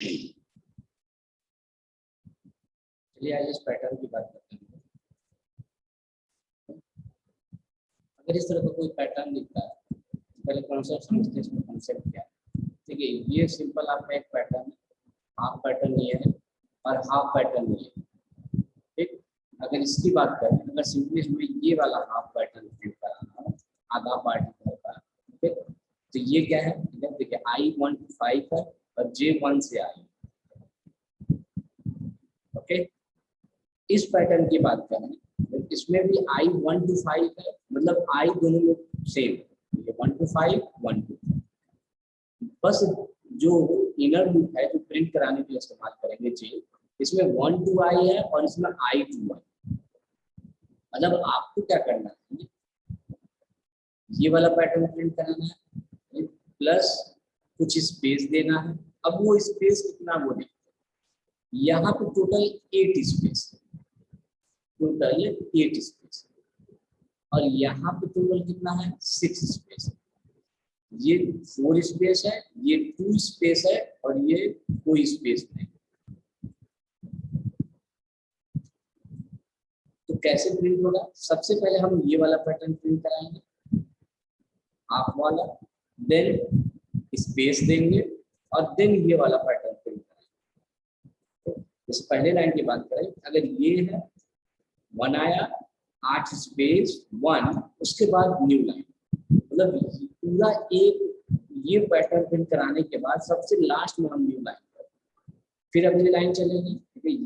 चलिए आज इस पैटर्न की बात करते हैं। अगर इस तरह का कोई पैटर्न दिखता है, पहले कॉन्सेप्ट समझते हैं, इसमें कॉन्सेप्ट क्या है। ठीक है, ये सिंपल आपका एक पैटर्न है, हाफ पैटर्न ये है और हाफ पैटर्न ये है। ठीक, अगर इसकी बात करें, अगर सिंपली इसमें ये वाला हाफ पैटर्न प्रिंट कराना है, आधा पार्टिकल का, ठीक, तो ये क्या है, देखिए I1 to 5 है और J1 से आई। ओके, इस पैटर्न की बात करें, इसमें भी I1 to 5 है, मतलब I दोनों में सेम, ये 1 to 5, 1 to 5। बस जो इनर लूप है जो प्रिंट कराने के लिए इस्तेमाल करेंगे J, इसमें 1 to I है और इसमें I to I। मतलब आपको क्या करना है, ये वाला पैटर्न प्रिंट कराना है, प्लस कुछ स्पेस देना है। अब वो स्पेस कितना, वो देखते हैं। यहाँ पे टोटल 8 स्पेस, टोटल 8 स्पेस, और यहाँ पे टोटल कितना है, 6 स्पेस। ये 4 स्पेस है, ये 2 स्पेस है, और ये कोई स्पेस नहीं। तो कैसे प्रिंट होगा, सबसे पहले हम ये वाला पैटर्न प्रिंट कराएंगे, हाफ वाला, देन स्पेस देंगे, और देन ये वाला पैटर्न प्रिंट करेंगे। तो जैसे पहले लाइन की बात करें, अगर ये है 1 आया, 8 स्पेस 1, उसके बाद न्यू लाइन, मतलब पूरा एक ये पैटर्न प्रिंट कराने के बाद सबसे लास्ट में हम न्यू लाइन करेंगे, फिर अगली लाइन चलेगी,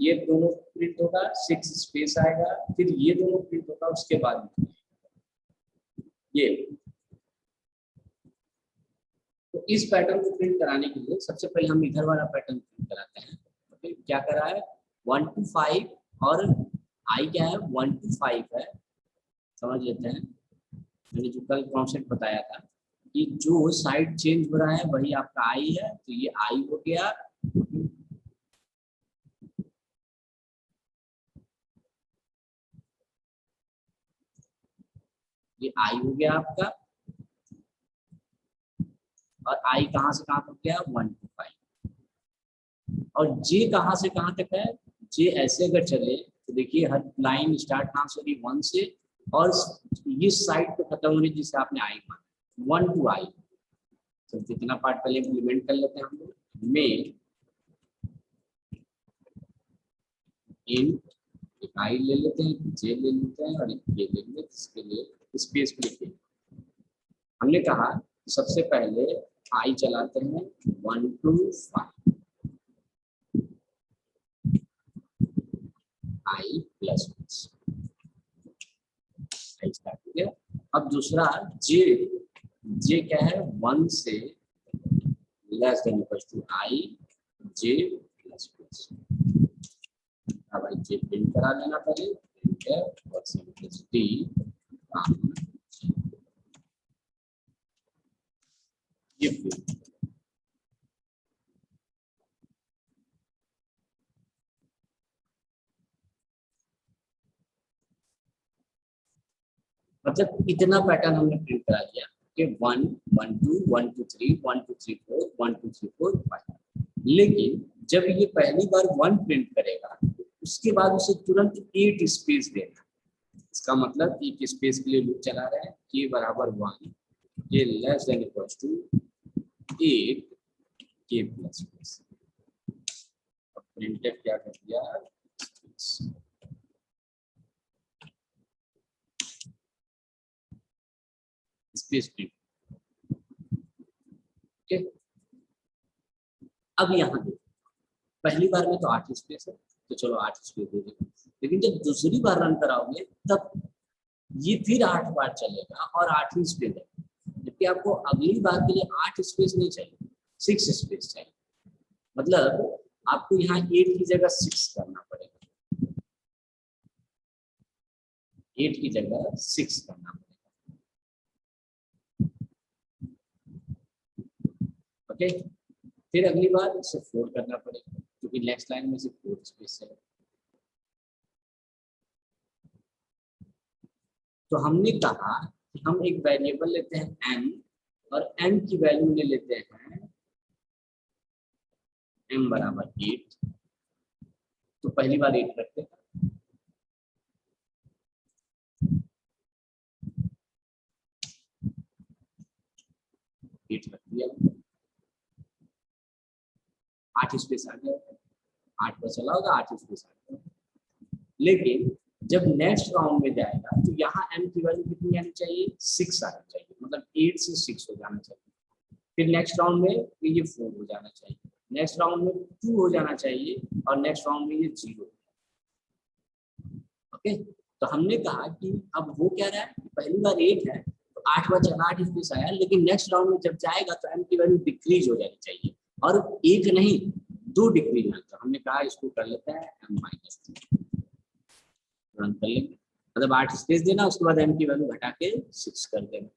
ये दोनों प्रिंट होगा, 6 स्पेस आएगा, फिर ये दोनों प्रिंट होगा, उसके बाद ये। तो इस पैटर्न को प्रिंट कराने के लिए सबसे पहले हम इधर वाला पैटर्न प्रिंट कराते हैं। तो क्या करा है, 1 to 5, और आई क्या है, 1 to 5 है। समझ लेते हैं, मैंने जो कल कॉन्सेप्ट बताया था कि जो साइड चेंज हो रहा है वही आपका आई है, तो ये आई हो गया। ये आई हो गया आपका, और आई कहाँ से कहाँ तक गया, 1 to 5। और जे कहाँ से कहाँ तक है, जे ऐसे अगर चले तो देखिए हर लाइन स्टार्ट कहाँ से होगी, 1 से, और ये साइड पे खत्म होने जिसे आपने आई माना, 1 to I। तो जितना पार्ट पहले इम्प्लीमेंट कर लेते हैं हम लोग, में इन आई ले लेते हैं, जे ले लेते हैं, और ये ले लेंगे, जिसके लिए स्पेस लिखिए। हमने कहा सबसे पहले आई चलाते हैं 1 to 5, I plus I start हो गया। अब दूसरा जे, जे क्या है, 1 से less than equal to I, J plus plus. अब आई जे प्रिंट करा लेना पहले, प्रिंट है परसेंटेज डी, ये प्रिंट। मतलब इतना पैटर्न हमने प्रिंट करा लिया कि 1 1 2 1 2 3 1 2 3 4 1 2 3 4 5। लेकिन जब ये पहली बार 1 प्रिंट करेगा, उसके बाद उसे तुरंत 8 स्पेस देना। इसका मतलब एक स्पेस के लिए लूप चला रहा है, k बराबर 1, ये less than equal to 8 k plus plus. अब प्रिंटफ क्या कर दिया, स्पेस प्रिंट। ओके, अब यहाँ देखो, पहली बार में तो 8 स्पेस है, तो चलो 8 स्पेस दे देंगे। लेकिन जब दूसरी बार रन कराओगे तब ये फिर 8 बार चलेगा और 8 ही स्पेस है, जबकि आपको अगली बार के लिए 8 स्पेस नहीं चाहिए, 6 स्पेस चाहिए। मतलब आपको यहाँ 8 की जगह 6 करना पड़ेगा, 8 की जगह 6 करना पड़ेगा। ओके, फिर अगली बार इसे 4 करना पड़ेगा, क्योंकि नेक्स्ट लाइन में सिर्फ 4 स्पेस है। तो हमने कहा कि हम एक वेरिएबल लेते हैं n, और n की वैल्यू ले लेते हैं m बराबर 8, तो पहली बार 8 रखते हैं, 8 रख दिया, 8 स्पेस आ गया, 8 पर चला होगा, 8 स्पेस आ गया। लेकिन जब नेक्स्ट राउंड में जाएगा तो यहाँ m की वैल्यू कितनी आनी चाहिए, 6 आनी चाहिए, मतलब 8 से 6 हो जाना चाहिए। फिर नेक्स्ट राउंड में ये 4 हो जाना चाहिए, नेक्स्ट राउंड में 2 हो जाना चाहिए, और नेक्स्ट राउंड में ये 0। ओके, तो हमने कहा कि अब वो क्या रहा है, पहली बार 8 है तो 8 बार चला, 8 स्पेस आया, लेकिन नेक्स्ट राउंड में जब जाएगा तो m की वैल्यू डिक्रीज हो जानी चाहिए, और 1 नहीं 2 डिक्रीज है। तो हमने कहा इसको कर लेते हैं m-2, रन कर लेंगे, मतलब 8 स्पेस देना, उसके बाद m की वैल्यू घटा के 6 कर देना।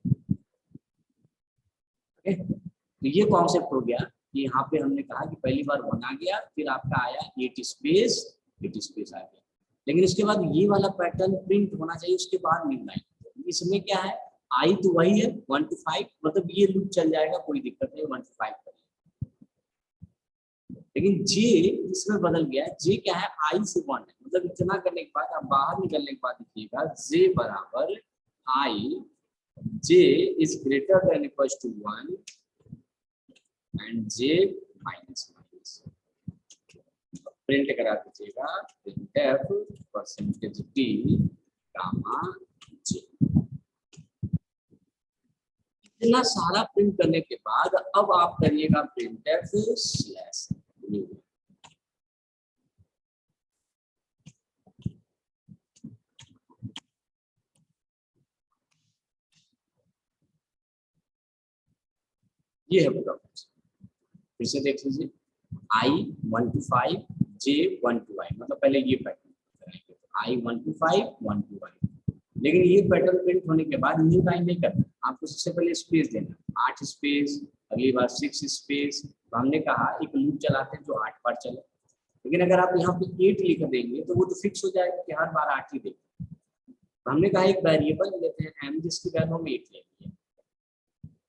ओके, तो ये कॉन्सेप्ट हो गया कि यहाँ पे हमने कहा कि पहली बार 1 आ गया, फिर आपका आया 8 स्पेस, 8 स्पेस आ गया, लेकिन उसके बाद ये वाला पैटर्न प्रिंट होना चाहिए, उसके बाद न्यू लाइन। इसमें क्या है, आई तो वही है 1 to 5, मतलब ये लूप चल जाएगा, कोई दिक्कत नहीं, 1 to 5 कर, लेकिन जे इसमें बदल गया है, जे क्या है, आई से 1 है, मतलब इतना करने के बाद आप बाहर निकलने के बाद देखिएगा जे बराबर I, J is greater than equal to 1 and J minus minus. Print करा दीजिएगा, printf percentage T gamma J. इतना सारा प्रिंट करने के बाद अब आप करिएगा प्रिंटफ स्लैश न्यू। ये है पूरा, फिर से देख लीजिए, आई 1 to 5, जे 1 to i, मतलब पहले ये पैटर्न करेंगे, आई 1 to 5, 1 to i, लेकिन ये पैटर्न प्रिंट होने के बाद न्यू लाइन नहीं करना, आपको सबसे पहले स्पेस देना, 8 स्पेस, अगली बार 6 स्पेस। तो हमने कहा एक लूप चलाते हैं जो 8 बार चले, लेकिन अगर आप यहाँ पे 8 लिख देंगे तो वो तो फिक्स हो जाएगा कि हर बार 8 ही देंगे। तो हमने कहा एक वेरिएबल लेते हैं m, जिसकी वैल्यू हम 8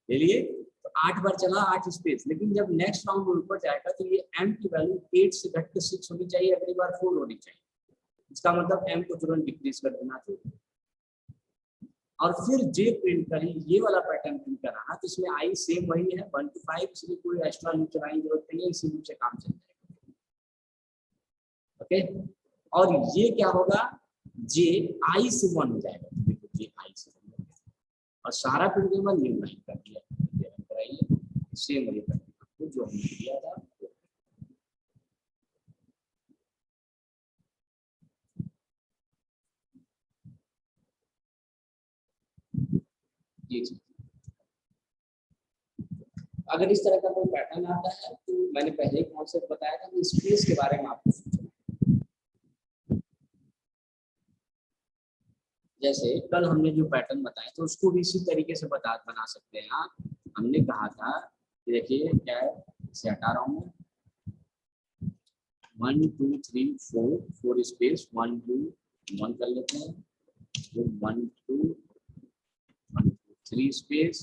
ले लिए, तो 8 बार चला, 8 स्पेस, लेकिन जब नेक्स्ट राउंड में ऊपर जाएगा तो ये m की वैल्यू 8 से घट के 6 होनी चाहिए, अगली बार 4 होनी चाहिए, इसका मतलब m को तुरंत डिक्रीज कर देना चाहिए। और फिर जे प्रिंट करें, ये वाला पैटर्न प्रिंट कर रहा है, तो इसमें आई सेम वही है 1 to 5, इसलिए कोई एक्स्ट्रा लूप चलाने की जरूरत नहीं है, इसी लूप से काम चल जाएगा। ओके, और ये क्या होगा, जे आई से 1 हो जाएगा, देखो जे आई से 1 हो जाएगा, और सारा प्रिंट के बाद न्यू लाइन कर दिया, कराइए सेम वही पैटर्न जो हमने किया था। जी, अगर इस तरह का कोई पैटर्न आता है तो मैंने पहले ही कॉन्सेप्ट बताया था कि स्पेस के बारे में आपको सोचना। जैसे कल हमने जो पैटर्न बताया तो उसको भी इसी तरीके से बना सकते हैं आप। हमने कहा था कि देखिए क्या है, इसे हटा रहा हूँ, 1 2 3 4, 4 स्पेस 1 2 1 कर लेते हैं, तो 1 2 1 2 3 स्पेस,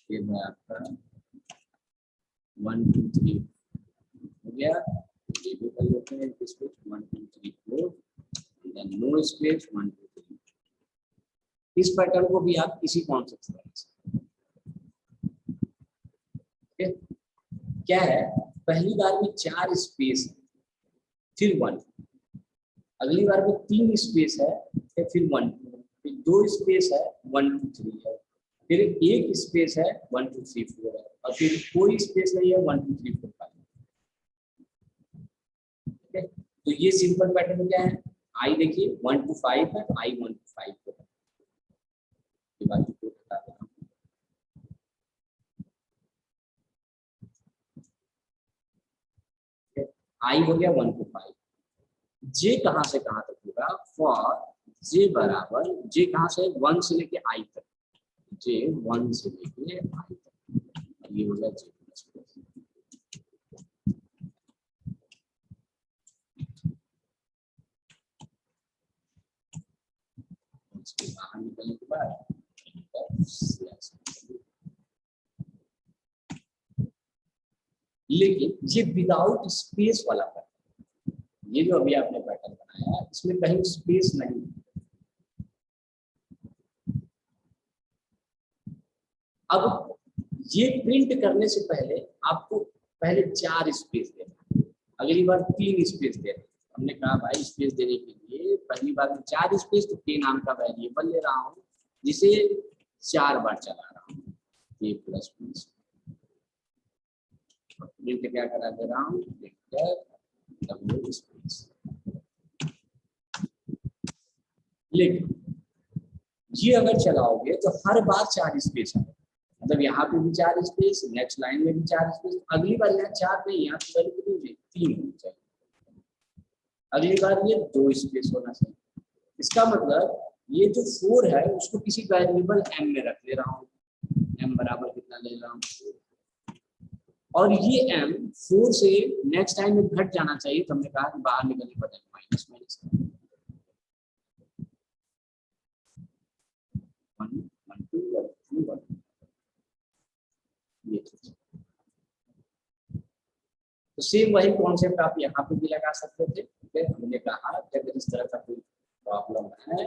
फिर है आपका 1 2 3 हो गया, ये भी कर लेते हैं स्पेस 1 2 3 4, देन नो स्पेस 1 2 3। इस पैटर्न को भी आप इसी कॉन्सेप्ट से बना सकते हैं। क्या है, पहली बार में 4 स्पेस है, फिर 1, अगली बार में 3 स्पेस है, फिर 1, फिर 2 स्पेस है 1 2 3 है, फिर 1 स्पेस है 1 2 3 4 है, और फिर कोई स्पेस नहीं है 1 2 3 4 5। ठीक है, तो ये सिंपल पैटर्न क्या है, आई देखिए 1 to 5 है, आई 1 to 5 है, ये बात को बता देता हूं। आई हो गया 1 to 5, जे कहां से कहां तक होगा, फॉर जे बराबर, जे कहां से 1 से लेके आई तक, जे 1 से लेके आई तक, ये हो गया जे। इसके बाहर निकलने के बाद लेकिन ये विदाउट स्पेस वाला पैटर्न, ये जो अभी आपने पैटर्न बनाया इसमें कहीं स्पेस नहीं। अब ये प्रिंट करने से पहले आपको पहले 4 स्पेस देना, अगली बार 3 स्पेस देना। हमने कहा भाई स्पेस देने के लिए पहली बार में 4 स्पेस, तो के नाम का वेरिएबल ले रहा हूँ जिसे 4 बार चला रहा हूँ, के प्लस प्लस प्रिंट क्या करा दे रहा हूँ, डब्ल्यू स्पेस। लेकिन ये अगर चलाओगे तो हर बार 4 स्पेस आए, मतलब यहाँ पे भी 4 स्पेस, नेक्स्ट लाइन में भी 4 स्पेस, अगली बार यहाँ 4 नहीं, यहाँ तो वैल्यू 3 होनी चाहिए, अगली बार ये 2 स्पेस होना चाहिए। इसका मतलब ये जो 4 है उसको किसी वेरिएबल m में रख ले रहा हूँ, m बराबर कितना ले रहा हूँ 4, और ये m 4 से नेक्स्ट टाइम में घट जाना चाहिए, तो हमने कहा कि बाहर निकलने पर माइनस माइनस 1 1 2 1 2 1। ये तो सेम वही कॉन्सेप्ट आप यहाँ पे भी लगा सकते थे। हमने कहा कि अगर इस तरह का कोई प्रॉब्लम है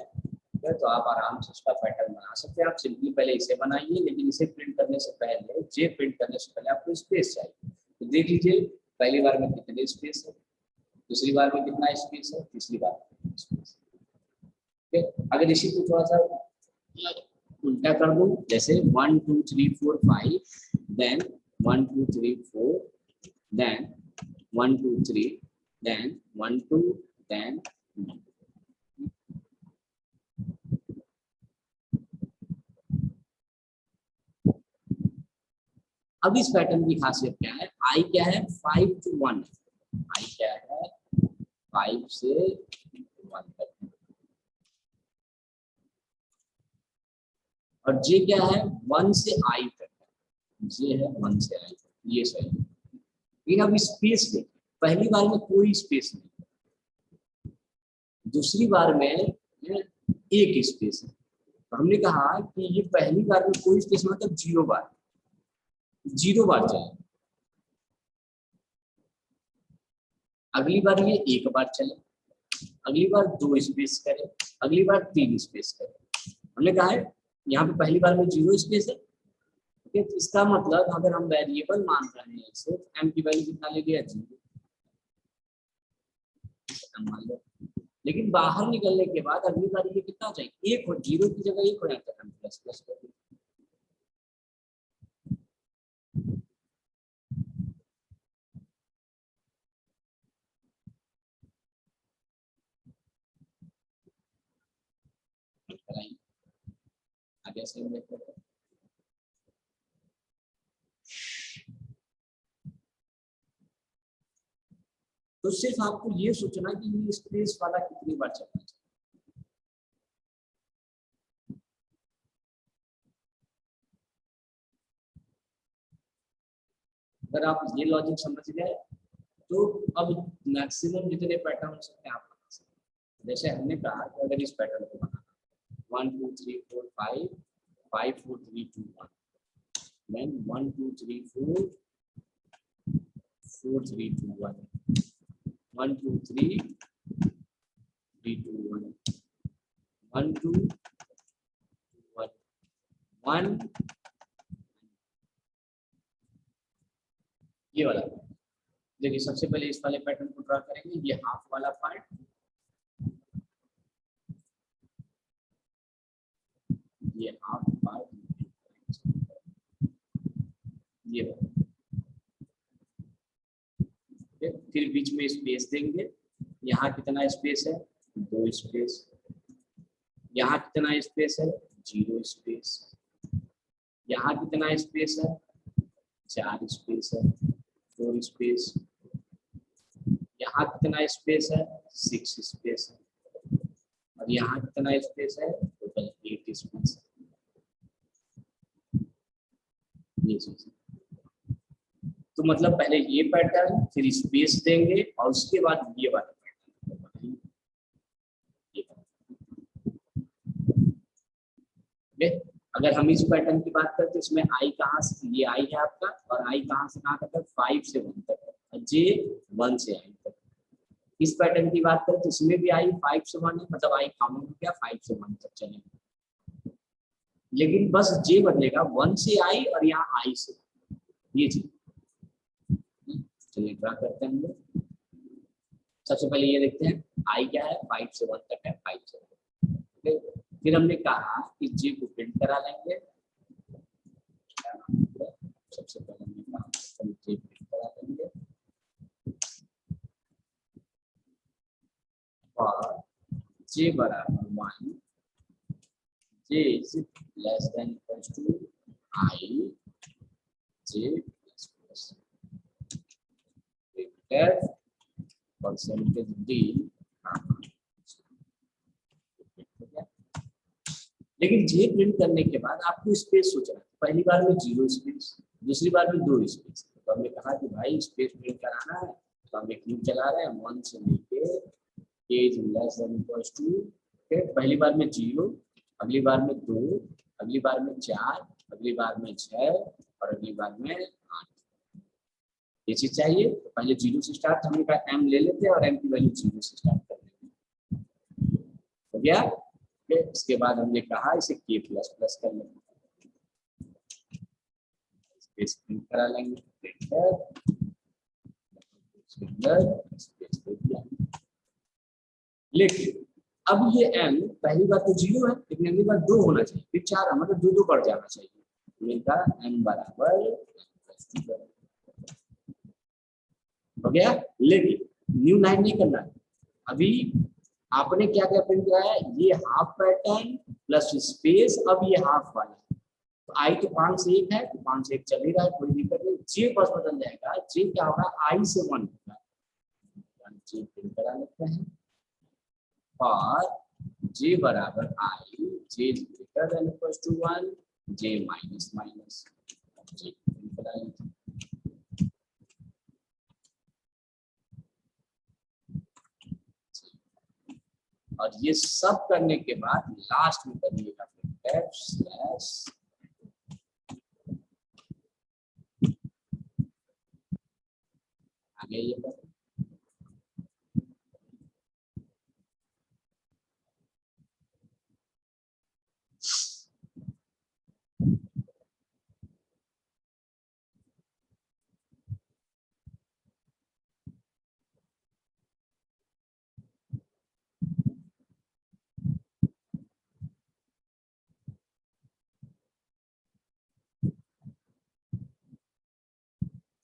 तो आप आराम से उसका पैटर्न बना सकते हैं। आप सिंपली पहले इसे बनाइए, लेकिन इसे प्रिंट करने से पहले, जे प्रिंट करने से पहले आपको स्पेस चाहिए। तो देख लीजिए पहली बार में कितने स्पेस है, दूसरी बार में कितना स्पेस है, तीसरी बार में स्पेस है। अगर इसी को थोड़ा सा उल्टा कर दूं, जैसे 1 2 3 4 5, देन 1 2 3 4, then 1 2 3, then 1 2, then 1. अब इस पैटर्न की खासियत क्या है, आई क्या है 5 to 1, आई क्या है 5 से 1 तक, और जे क्या है 1 से आई तक, जे है 1 से आई तक, ये सही है। लेकिन अब स्पेस देखिए, पहली बार में कोई स्पेस नहीं, दूसरी बार में एक स्पेस है। तो हमने कहा कि ये पहली बार में कोई स्पेस मतलब 0 बार चले, अगली बार ये 1 बार चले, अगली बार 2 स्पेस करे, अगली बार 3 स्पेस करे। हमने कहा है यहाँ पे पहली बार में 0 स्पेस है, ठीक है। तो इसका मतलब अगर हम वेरिएबल मान रहे हैं इसे, m की वैल्यू कितना ले लिया 0, मान लो, लेकिन बाहर निकलने के बाद अगली बार ये कितना हो जाएगा 1, 0 की जगह 1 हो जाता है, प्लस प्लस कर दिया। आगे से देखते हैं। तो सिर्फ आपको ये सोचना कि ये स्पेस वाला कितनी बार चलना चाहिए। अगर आप ये लॉजिक समझ गए तो अब मैक्सिमम जितने पैटर्न हो सकते हैं आप बना सकते हैं। जैसे हमने कहा कि अगर इस पैटर्न को बनाना 1 2 3 4 5 5 4 3 2 1, then 1 2 3 4 4 3 2 1, 1 2 3 3 2 1, 1 2 1 1, ये वाला। देखिए सबसे पहले इस वाले पैटर्न को ड्रा करेंगे, ये हाफ वाला पार्ट, ये हाफ पार्ट, ये फिर बीच में स्पेस देंगे। यहाँ कितना स्पेस है 2 स्पेस, यहाँ कितना स्पेस है 0 स्पेस, यहाँ कितना स्पेस है 4 स्पेस है 4 स्पेस, यहाँ कितना स्पेस है 6 स्पेस है, और यहाँ कितना स्पेस है टोटल 8 स्पेस है। ये चीज तो मतलब पहले ये पैटर्न, फिर स्पेस देंगे, और उसके बाद ये वाला पैटर्न। अगर हम इस पैटर्न की बात करते हैं, इसमें आई कहाँ से, ये आई है आपका, और आई कहाँ से कहाँ तक है, 5 से 1 तक है, और जे 1 से आई तक। इस पैटर्न की बात करें तो इसमें भी आई 5 से 1 है, मतलब आई कॉमन हो गया, 5 से 1 तक चलेगा, लेकिन बस जे बदलेगा, 1 से आई और यहाँ आई से, ये चीज। चलिए ड्रा करते हैं हम लोग। सबसे पहले ये देखते हैं आई क्या है, 5 से 1 तक है, 5 से 1। फिर हमने कहा कि जे को प्रिंट करा लेंगे। सबसे पहले हमने कहा जे प्रिंट करा लेंगे, और जे बराबर 1, J is less than equals to I J plus plus percentage D. लेकिन जे प्रिंट करने के बाद आपको स्पेस सोचना है, पहली बार में 0 स्पेस, दूसरी बार में 2 स्पेस। तो हमने कहा कि भाई स्पेस प्रिंट कराना है, तो हम एक लूप चला रहे हैं 1 से लेके k is less than equals to, पहली बार में 0, अगली बार में 2, अगली बार में 4, अगली बार में 6 और अगली बार में 8। ये चीज चाहिए, तो पहले 0 से स्टार्ट, हमने कहा m ले लेते हैं और m की वैल्यू 0 से स्टार्ट कर लेंगे, हो गया। इसके बाद हमने कहा इसे k प्लस प्लस कर लेंगे, स्पेस प्रिंट करा लेंगे, लेकिन अब ये m पहली बार तो 0 है, लेकिन अगली बार 2 होना चाहिए, फिर 4, मतलब 2 2 बढ़ जाना चाहिए। मिलता m बराबर हो गया। लेकिन न्यू लाइन नहीं करना है, अभी आपने क्या क्या प्रिंट कराया है, ये हाफ पैटर्न प्लस स्पेस, अब ये हाफ वाला, तो आई तो 5 से 1 है, तो 5 से 1 चल ही रहा है, कोई दिक्कत नहीं। जे बस बदल जाएगा, जे क्या होगा, आई से 1 होगा, जे प्रिंट करा लेते हैं, और जे बराबर I, J greater than equals to 1, J minus minus, J print करा लेते हैं। और ये सब करने के बाद लास्ट में करिएगा प्रिंटफ स्लैश आगे ये कर,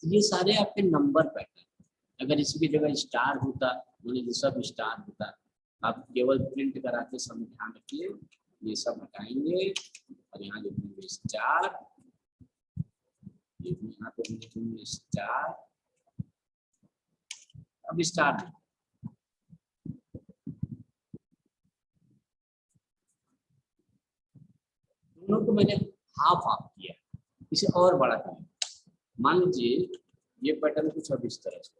ये सारे आपके नंबर पैटर्न, अगर इसकी जगह स्टार होता, ये सब स्टार होता, आप केवल प्रिंट कराते समय ध्यान रखिए, ये सब हटाएंगे और यहाँ लिखेंगे स्टार, ये भी यहाँ पे लिखेंगे स्टार, अब स्टार दोनों को मैंने हाफ हाफ किया, इसे और बड़ा किया। मान लीजिए ये पैटर्न कुछ अब इस तरह से,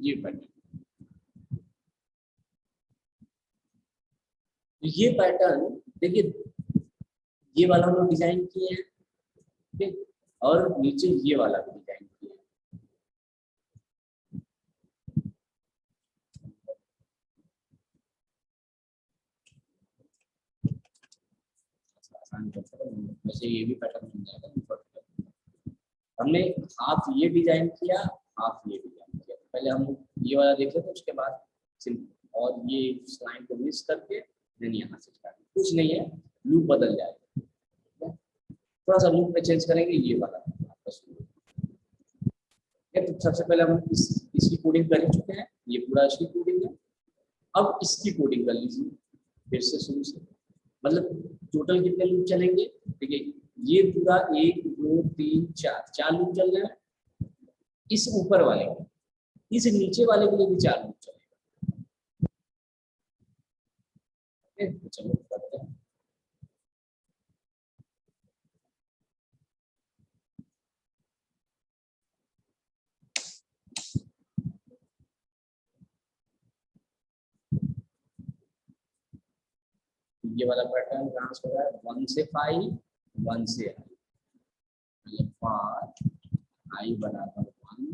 ये पैटर्न, ये पैटर्न देखिए, ये वाला हम लोग डिजाइन किए हैं, ठीक, और नीचे ये वाला भी डिजाइन किया है। वैसे ये भी पैटर्न बन जाएगा, हमने हाफ ये डिजाइन किया, हाफ ये डिजाइन किया, पहले हम ये वाला देख लेते, उसके बाद सिंपल, और ये लाइन को मिस करके देन यहाँ से स्टार्ट, कुछ नहीं है, लूप बदल जाएगा, थोड़ा सा लूप में चेंज करेंगे, ये वाला तो सबसे पहले हम इसकी कोडिंग कर चुके हैं, ये पूरा इसकी कोडिंग है, अब इसकी कोडिंग कर लीजिए फिर से शुरू से, मतलब टोटल कितने लूप चलेंगे, देखिए ये पूरा 1 2 3 4 लूप चल रहे हैं, इस ऊपर वाले के, इस नीचे वाले के लिए भी 4 लूप चलेगा। चलो करते हैं, ये वाला पैटर्न कहाँ से हो रहा है, 1 से 5, 1 से i, फॉर i बराबर 1,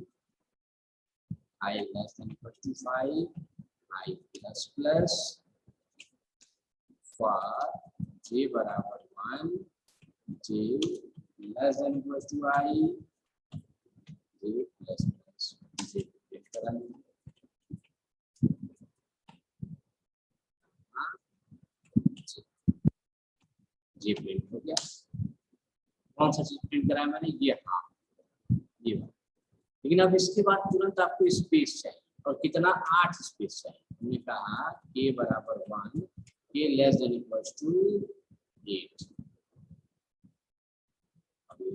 i less than equal to 5, i plus plus, for j बराबर 1, j less than equal to i, j plus plus, j print करेंगे। ये प्रिंट हो गया। कौन सा चीज प्रिंट करा है मैंने, ये हाँ ये बात। लेकिन अब इसके बाद तुरंत आपको स्पेस चाहिए, और कितना, 8 स्पेस चाहिए। हमने कहा a बराबर 1, a less than equal to 8, अब ये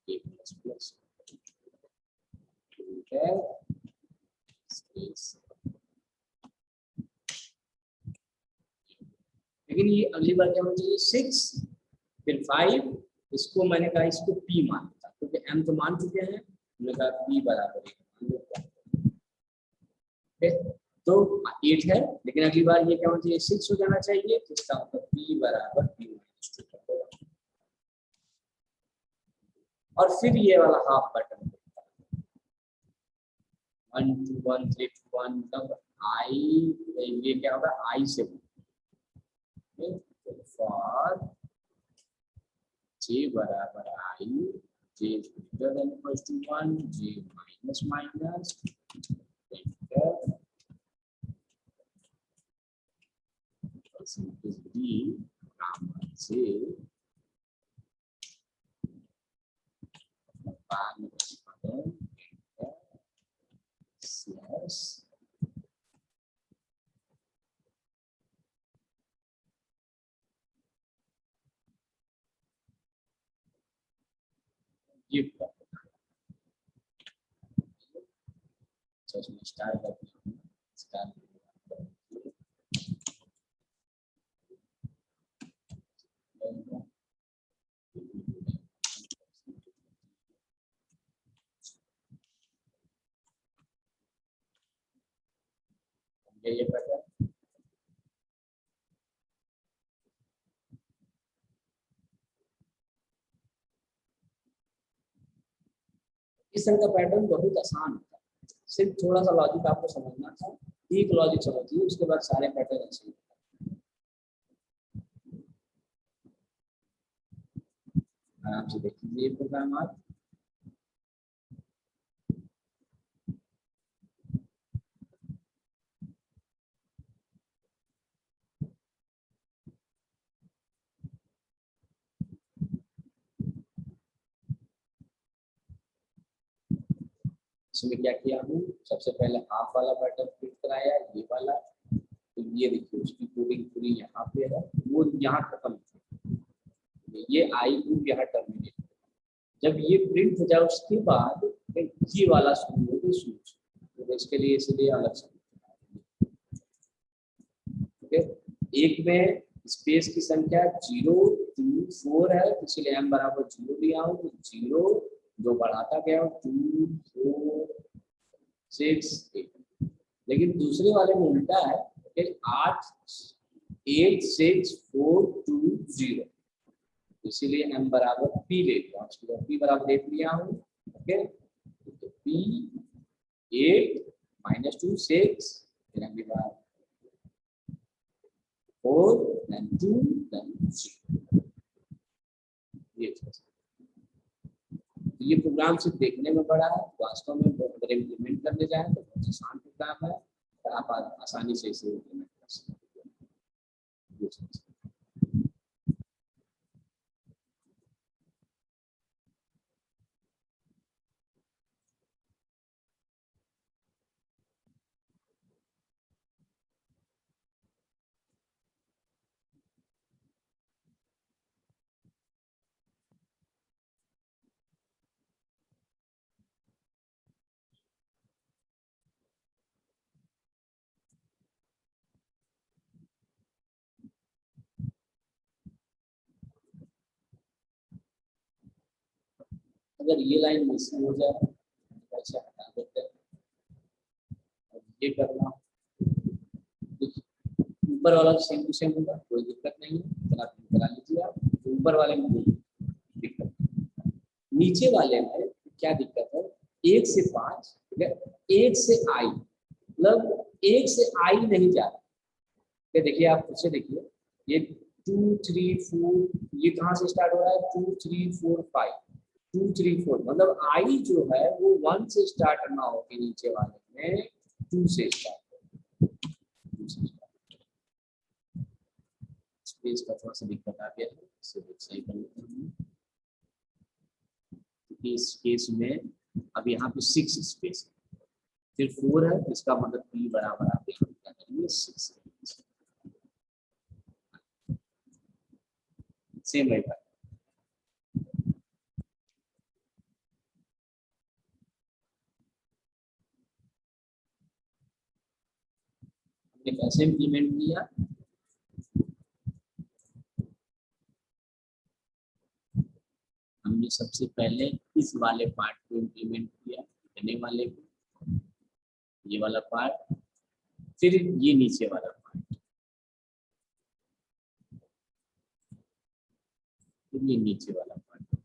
a प्लस प्लस स्पेस। लेकिन ये अगली बार क्या होना चाहिए, 6 फिर 5, इसको मैंने कहा इसको p मान था, क्योंकि m तो मान चुके हैं, मैंने कहा p बराबर 1, तो 8 है, लेकिन अगली बार ये क्या होना चाहिए, 6 हो जाना चाहिए, तो इसका मतलब p बराबर p माइनस 2 होगा। और फिर ये वाला हाफ पैटर्न 1 2 1 3 2 1, मतलब i, ये क्या होगा, i से फॉर j बराबर i, j greater than equal to 1, j minus minus percentage b बराबर j स्लैश गिफ्ट। तो इसमें स्टार करते हैं, स्टार ये पैटर्न। इस तरह का पैटर्न बहुत आसान होता है, सिर्फ थोड़ा सा लॉजिक आपको समझना था, एक लॉजिक समझिए, उसके बाद सारे पैटर्न ऐसे आराम से देख लीजिए प्रोग्राम आप। इसमें क्या किया हूँ, सबसे पहले हाफ वाला पैटर्न प्रिंट कराया, ये वाला, तो ये देखिए उसकी कोडिंग पूरी यहाँ पे है, वो यहाँ खत्म है, ये आई लूप यहाँ टर्मिनेट। जब ये प्रिंट हो जाए उसके बाद ये वाला शुरू होगा, स्विच, तो इसके लिए इसलिए अलग से ओके। एक में स्पेस की संख्या 0 2 4 है, इसलिए m बराबर 0 लिया हूँ, तो 0 जो बढ़ाता गया 2 4 6 8। लेकिन दूसरे वाले में उल्टा है, ओके, 8 8 6 4 2 0, इसीलिए m बराबर p ले लिया, उसके बाद p बराबर 8 लिया हूँ, ओके, तो p 8 माइनस 2 6, फिर अगली बार 4 then 2 then 3। ये प्रोग्राम सिर्फ देखने में बड़ा है, वास्तव में अगर इम्प्लीमेंट करने जाए तो बहुत आसान प्रोग्राम है, और आप आसानी से इसे इम्प्लीमेंट कर सकते हैं। अगर ये लाइन मिसिंग हो जाए तो ऐसे हटा देते हैं, और ये करना, ऊपर वाला सेम टू सेम होगा, कोई दिक्कत नहीं है, करा लीजिए आप। तो ऊपर वाले में कोई दिक्कत नहीं। नीचे वाले में क्या दिक्कत है, 1 से 5, ठीक है, 1 से आई, मतलब 1 से आई नहीं जा रहा। देखिए आप खुद से देखिए, ये 2 3 4, ये कहाँ से स्टार्ट हो रहा है, 2 3 4 5, 2 3 4, मतलब आई जो है वो 1 से स्टार्ट ना होके नीचे वाले में 2 से स्टार्ट, स्पेस का थोड़ा सा दिक्कत आ गया है, इसे सही कर लेते हैं। इस केस में अब यहाँ पे 6 स्पेस है, फिर 4 है, इसका मतलब p बराबर आप यहाँ क्या करेंगे 6, सेम रहेगा। हमने कैसे इम्प्लीमेंट किया, हमने सबसे पहले इस वाले पार्ट को इम्प्लीमेंट किया, कहने वाले को, ये वाला पार्ट, फिर ये नीचे वाला पार्ट, फिर ये नीचे वाला पार्ट।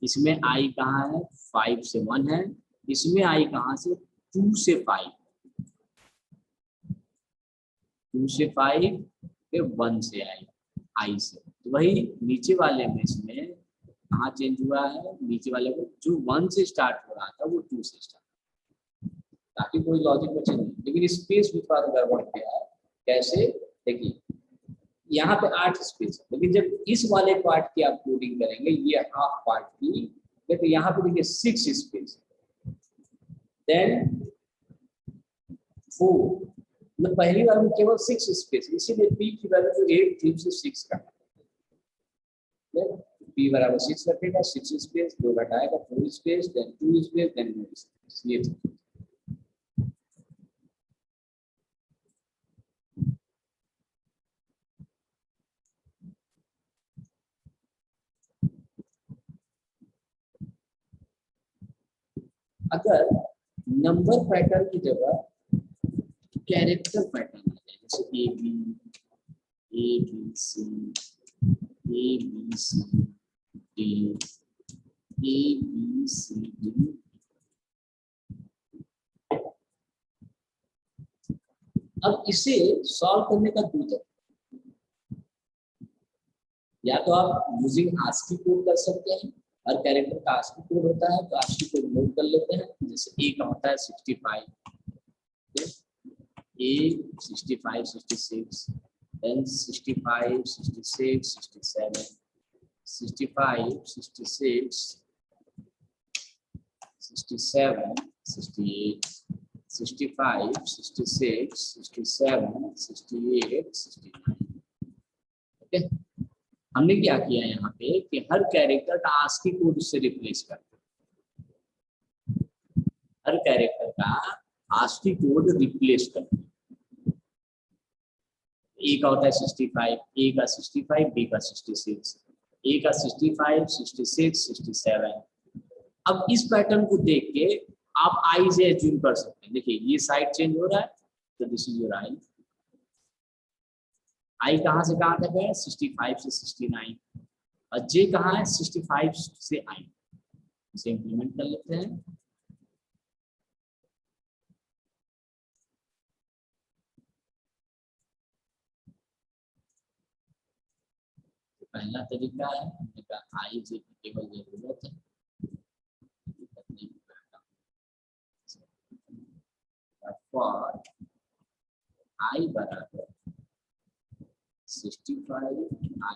इसमें आई कहाँ है, 5 से 1 है, इसमें आई कहाँ से, 2 से 5, 2 से 5, फिर 1 से आई से, तो वही नीचे वाले में इसमें कहाँ चेंज हुआ है, नीचे वाले को जो 1 से स्टार्ट हो रहा था वो 2 से स्टार्ट, ताकि कोई लॉजिक बचे नहीं। लेकिन स्पेस भी थोड़ा गड़बड़ गया है, कैसे, देखिए यहाँ पे 8 स्पेस है, लेकिन जब इस वाले पार्ट की आप कोडिंग करेंगे, ये हाफ पार्ट की, तो यहाँ पे देखिए 6 स्पेस, देन 4, मतलब पहली बार में केवल 6 स्पेस, इसीलिए पी की वैल्यू जो 8 थी उसे 6 का, पी बराबर 6 रखेगा, 6 स्पेस, 2 घटाएगा 4 space, then 2 space, then 1 space, ये अगर नंबर पैटर्न की जगह कैरेक्टर पैटर्न आ जाए, जैसे A B C, D, ABCD, अब इसे सॉल्व करने का दो तरीका, या तो आप यूजिंग आस्की कोड कर सकते हैं, हर कैरेक्टर का आस्की कोड होता है, तो आस्की कोड नोट कर लेते हैं। जैसे ए का होता है 65, ए 65 66, देन 65 66 67, 65 66 67 68, 65 66 67 68 69। ओके, हमने क्या किया यहाँ पे कि हर कैरेक्टर का आस्की कोड से रिप्लेस कर, हर कैरेक्टर का आस्की कोड रिप्लेस कर। ए का होता है 65, ए का 65, बी का 66, ए का 65 66 67। अब इस पैटर्न को देख के आप आई से एज्यूम कर सकते हैं, देखिए ये साइड चेंज हो रहा है, तो दिस इज योर आई, आई कहाँ से कहाँ तक है, 65 से 69, और जे कहाँ है, 65 से आई, इसे इंप्लीमेंट कर लेते हैं। तो पहला तरीका है, हमने कहा आई जे की केवल जरूरत है, फॉर आई बराबर 65, I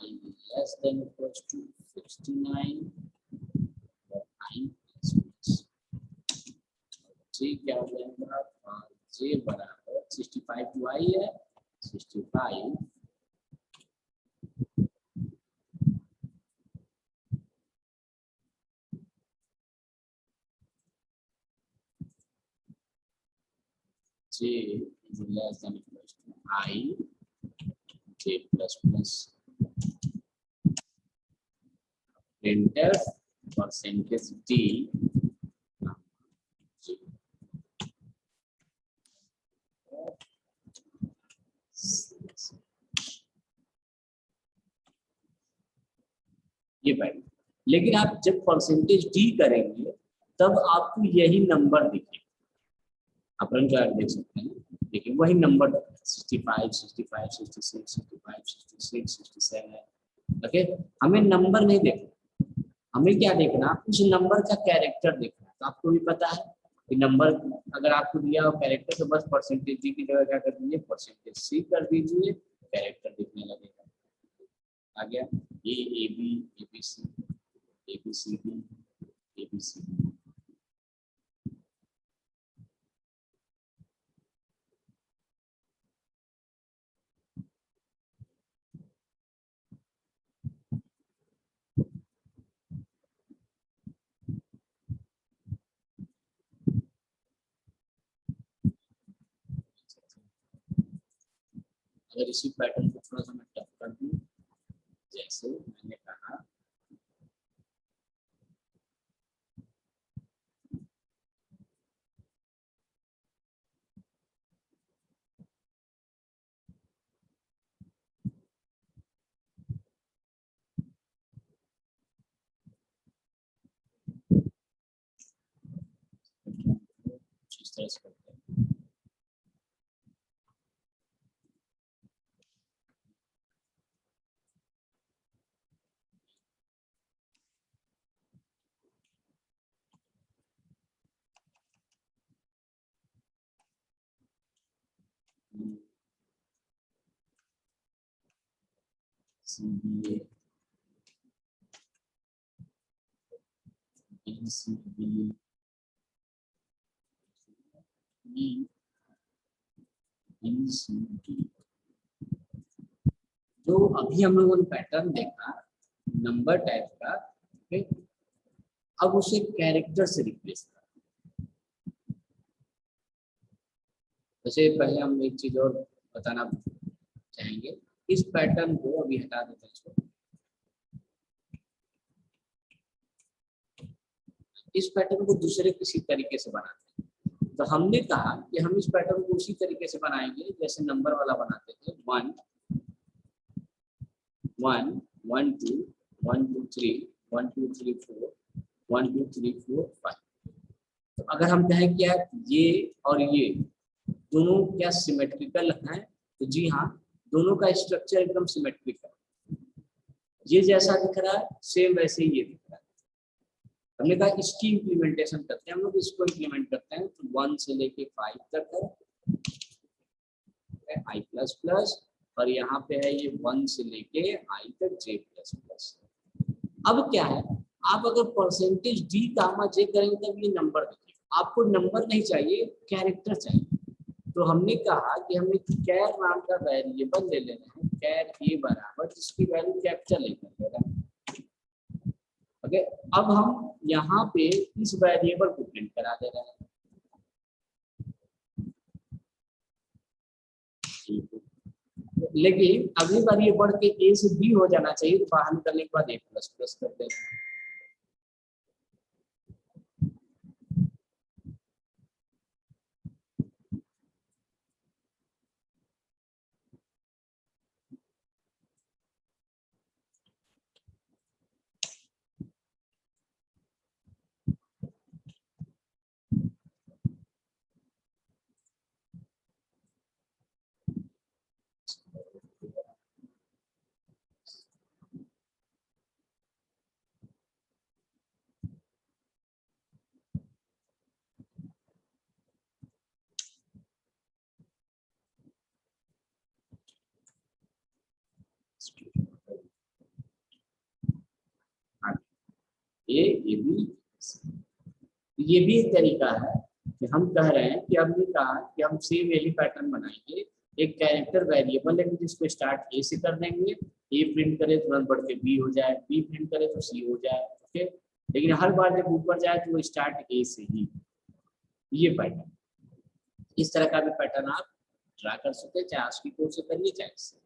less than equals to 69, और I plus J क्या हो जाएगा, J बराबर 65 to I है, 65 J is less than equals to I, J plus plus printf percentage D, J. ये पैटर्न। लेकिन आप जब परसेंटेज डी करेंगे तब आपको यही नंबर दिखेगा, आप रन चार्ट देख सकते हैं, देखिए वही नंबर 65, 65, 66, 65, 66, 67। ओके, हमें नंबर नहीं देखना, हमें क्या देखना, उस नंबर का कैरेक्टर देखना। तो आपको भी पता है कि नंबर अगर आपको दिया हो कैरेक्टर, तो बस परसेंटेज डी की जगह क्या कर दीजिए, परसेंटेज सी कर दीजिए, कैरेक्टर दिखने लगेगा। आ गया A B, A B C, A B C D, A B C D. अगर इसी पैटर्न को थोड़ा सा मैं टफ कर दूं, जैसे मैंने कहा इस तरह से करते हैं। CBA, ECB, ECD। जो अभी हम लोगों ने पैटर्न देखा नंबर टाइप का, ओके, अब उसे कैरेक्टर से रिप्लेस कर। जैसे पहले हम एक चीज और बताना चाहेंगे, इस पैटर्न को अभी हटा देते हैं इसको। इस पैटर्न को दूसरे किसी तरीके से बनाते हैं। तो हमने कहा कि हम इस पैटर्न को उसी तरीके से बनाएंगे जैसे नंबर वाला बनाते थे, 1 1 1 2 1 2 3 1 2 3 4 1 2 3 4 5। तो अगर हम कहें क्या ये और ये दोनों क्या सिमेट्रिकल हैं, तो जी हाँ, दोनों का स्ट्रक्चर एकदम सिमेट्रिकल है। ये जैसा दिख रहा है सेम वैसे ही ये दिख रहा है। हमने कहा इसकी इम्प्लीमेंटेशन करते हैं, हम लोग इसको इम्प्लीमेंट करते हैं। तो 1 से लेके 5 तक है i प्लस प्लस, और यहाँ पे है ये 1 से लेके i तक j प्लस प्लस। अब क्या है, आप अगर परसेंटेज डी गामा जे करेंगे तब ये नंबर दिखेगा। आपको नंबर नहीं चाहिए, कैरेक्टर चाहिए। तो हमने कहा कि हम एक कैर नाम का वेरिएबल ले लेना है, कैर ए बराबर जिसकी वैल्यू कैपिटल ले लेना है। ओके, अब हम यहाँ पे इस वेरिएबल को प्रिंट करा दे रहे हैं। लेकिन अगली बार ये बढ़ के ए से बी हो जाना चाहिए, तो बाहर निकलने के बाद ए प्लस प्लस कर देना है। ये भी, ये भी एक तरीका है कि हम कह रहे हैं कि हमने कहा कि हम सेम यही पैटर्न बनाएंगे, एक कैरेक्टर वेरिएबल है जिसको स्टार्ट ए से कर देंगे, ए प्रिंट करे तुरंत बढ़ के बी हो जाए, बी प्रिंट करे तो सी हो जाए। ओके, लेकिन हर बार जब ऊपर जाए तो वो स्टार्ट ए से ही। ये पैटर्न, इस तरह का भी पैटर्न आप ड्रा कर सकते हैं, चाहे आस्की कोड से करिए चाहे इससे।